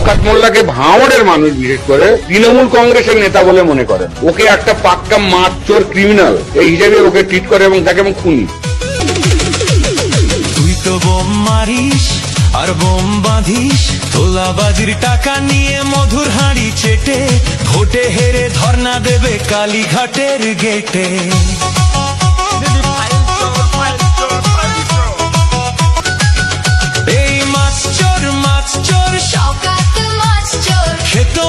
শওকত মোল্লাকে ভাঙড়ের মানুষ বিশেষ করে তৃণমূল কংগ্রেসের নেতা বলে মনে করেন। ওকে একটা পাক্কা মারচোর ক্রিমিনাল এই হিসেবে ওকে ট্রিট করে এবং তাকে এবং খুনি। তুই তো বোম মারিস আর বোম বাঁধিস, তোলাবাজির টাকা নিয়ে মধুর হাঁড়ি চেটে, ভোটে হেরে ধর্ণা দেবে কালীঘাটের গেটে। এই মাছ চোর শওকত মাছ চোর, সে তো